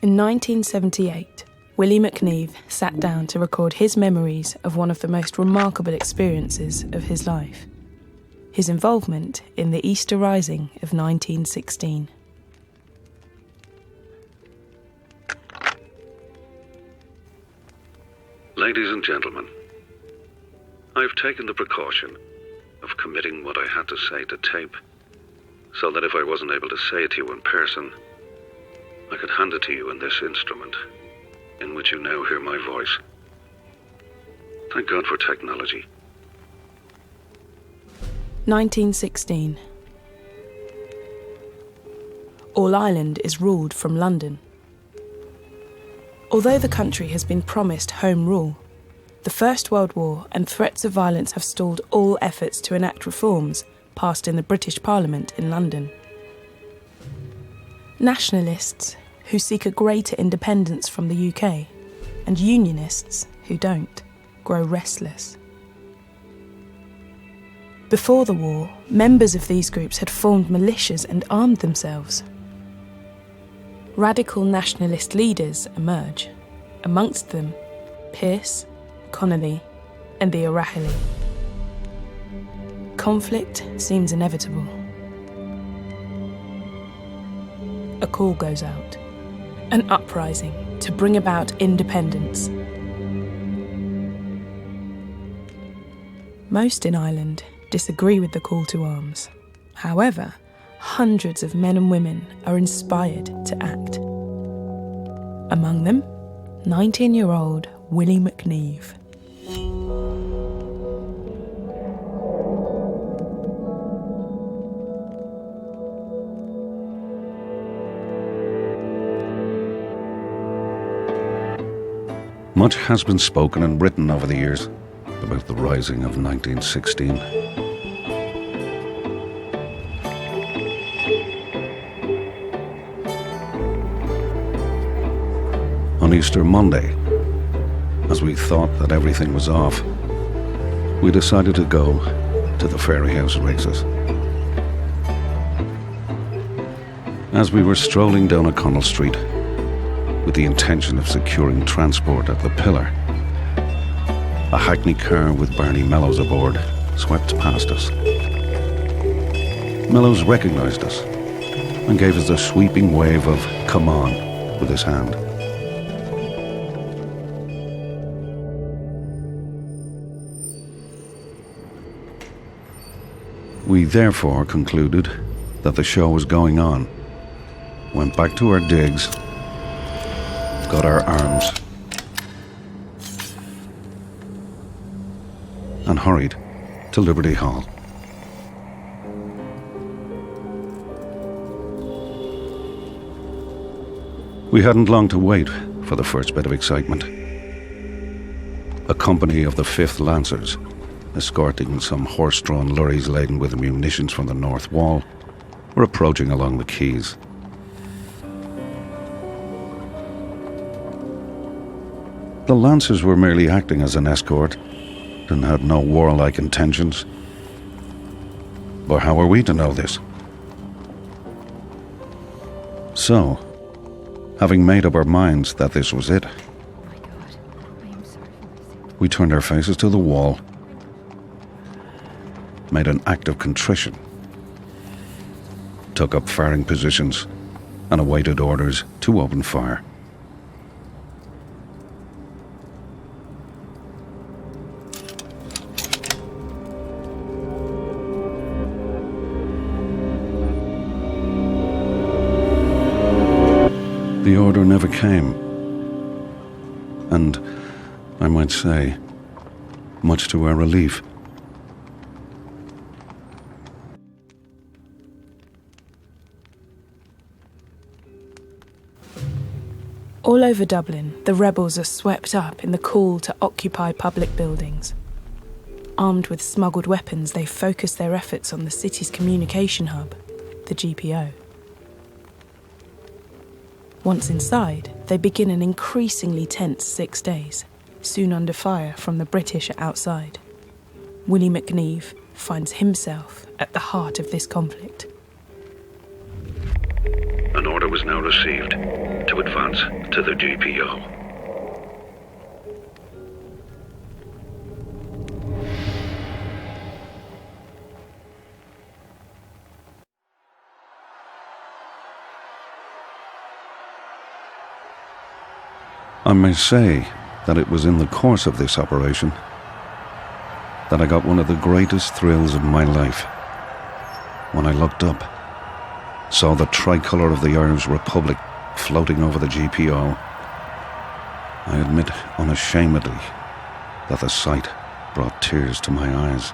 In 1978, Willie McNeve sat down to record his memories of one of the most remarkable experiences of his life, his involvement in the Easter Rising of 1916. Ladies and gentlemen, I've taken the precaution of committing what I had to say to tape, so that if I wasn't able to say it to you in person, I could hand it to you in this instrument, in which you now hear my voice. Thank God for technology. 1916. All Ireland is ruled from London. Although the country has been promised Home Rule, the First World War and threats of violence have stalled all efforts to enact reforms passed in the British Parliament in London. Nationalists who seek a greater independence from the UK, and Unionists who don't, grow restless. Before the war, members of these groups had formed militias and armed themselves. Radical nationalist leaders emerge, amongst them Pearse, Connolly and the O'Rahilly. Conflict seems inevitable. A call goes out, an uprising to bring about independence. Most in Ireland disagree with the call to arms. However, hundreds of men and women are inspired to act. Among them, 19-year-old Willie McNeve. Much has been spoken and written over the years about the rising of 1916. On Easter Monday, as we thought that everything was off, we decided to go to the Fairyhouse races. As we were strolling down O'Connell Street, with the intention of securing transport at the Pillar, a hackney car with Barney Mellows aboard swept past us. Mellows recognised us and gave us a sweeping wave of "come on" with his hand. We therefore concluded that the show was going on, went back to our digs, got our arms, and hurried to Liberty Hall. We hadn't long to wait for the first bit of excitement. A company of the 5th Lancers, escorting some horse-drawn lorries laden with munitions from the North Wall, were approaching along the quays. The Lancers were merely acting as an escort and had no warlike intentions. But how were we to know this? So, having made up our minds that this was it, we turned our faces to the wall, made an act of contrition, took up firing positions, and awaited orders to open fire. The order never came, and I might say, much to our relief. All over Dublin, the rebels are swept up in the call to occupy public buildings. Armed with smuggled weapons, they focus their efforts on the city's communication hub, the GPO. Once inside, they begin an increasingly tense 6 days, soon under fire from the British outside. Willie McNeve finds himself at the heart of this conflict. An order was now received to to advance to the GPO. I may say that it was in the course of this operation that I got one of the greatest thrills of my life. When I looked up, saw the tricolour of the Irish Republic floating over the GPO, I admit unashamedly that the sight brought tears to my eyes.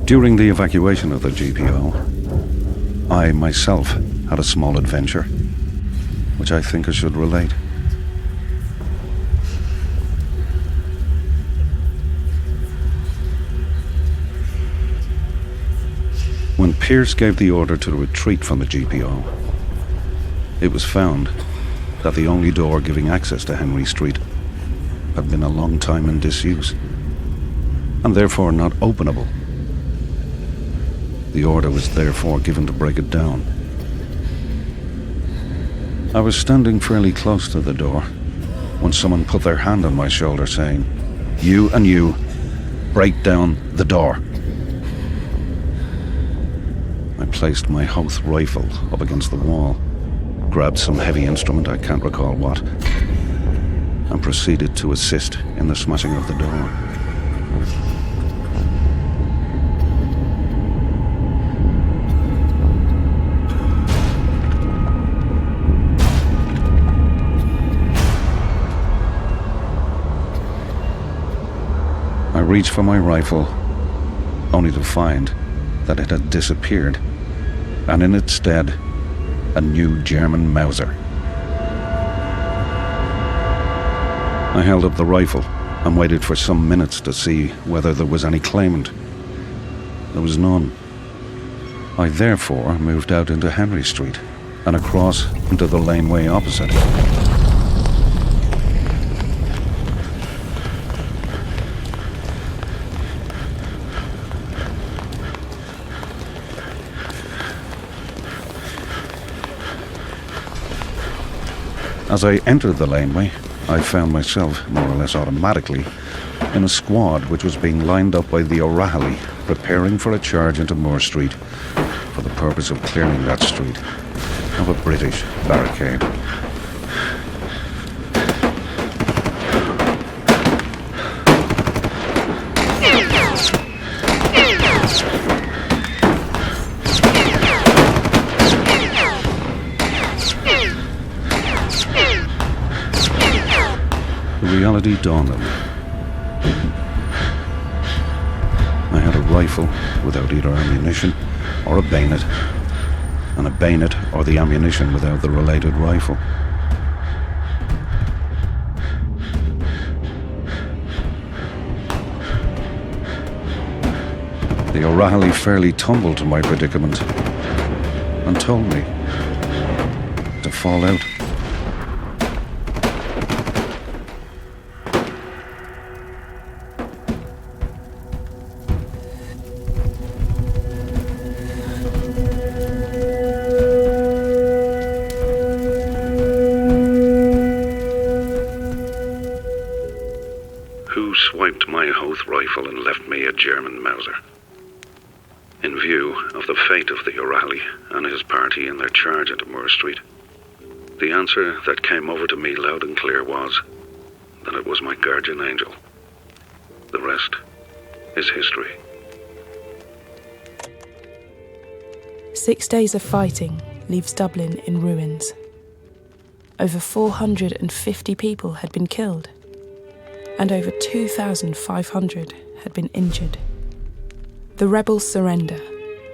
During the evacuation of the GPO, I myself had a small adventure, which I think I should relate. When Pierce gave the order to retreat from the GPO, it was found that the only door giving access to Henry Street had been a long time in disuse, and therefore not openable. The order was therefore given to break it down. I was standing fairly close to the door when someone put their hand on my shoulder saying, "You and you, break down the door." I placed my Hoth rifle up against the wall, grabbed some heavy instrument, I can't recall what, and proceeded to assist in the smashing of the door. I reached for my rifle, only to find that it had disappeared, and in its stead, a new German Mauser. I held up the rifle and waited for some minutes to see whether there was any claimant. There was none. I therefore moved out into Henry Street and across into the laneway opposite. As I entered the laneway, I found myself, more or less automatically, in a squad which was being lined up by the O'Rahilly, preparing for a charge into Moore Street for the purpose of clearing that street of a British barricade. Reality dawned on me. I had a rifle without either ammunition or a bayonet, and a bayonet or the ammunition without the related rifle. The O'Rahilly fairly tumbled to my predicament and told me to fall out. Oath rifle and left me a German Mauser. In view of the fate of the O'Reilly and his party in their charge into Moore Street, the answer that came over to me loud and clear was that it was my guardian angel. The rest is history. 6 days of fighting leaves Dublin in ruins. Over 450 people had been killed, and over 2,500 had been injured. The rebels surrender,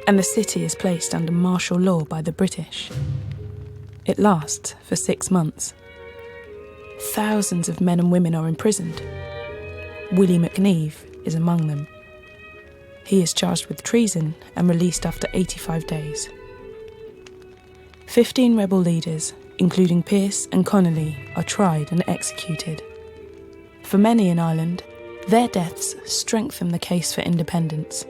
and the city is placed under martial law by the British. It lasts for 6 months. Thousands of men and women are imprisoned. Willie McNeve is among them. He is charged with treason and released after 85 days. 15 rebel leaders, including Pearse and Connolly, are tried and executed. For many in Ireland, their deaths strengthen the case for independence.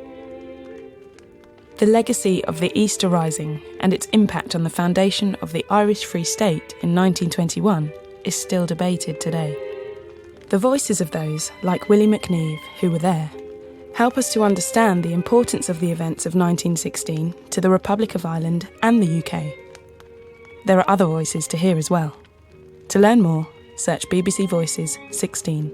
The legacy of the Easter Rising and its impact on the foundation of the Irish Free State in 1921 is still debated today. The voices of those, like Willie McNeve, who were there, help us to understand the importance of the events of 1916 to the Republic of Ireland and the UK. There are other voices to hear as well. To learn more, search BBC Voices 16.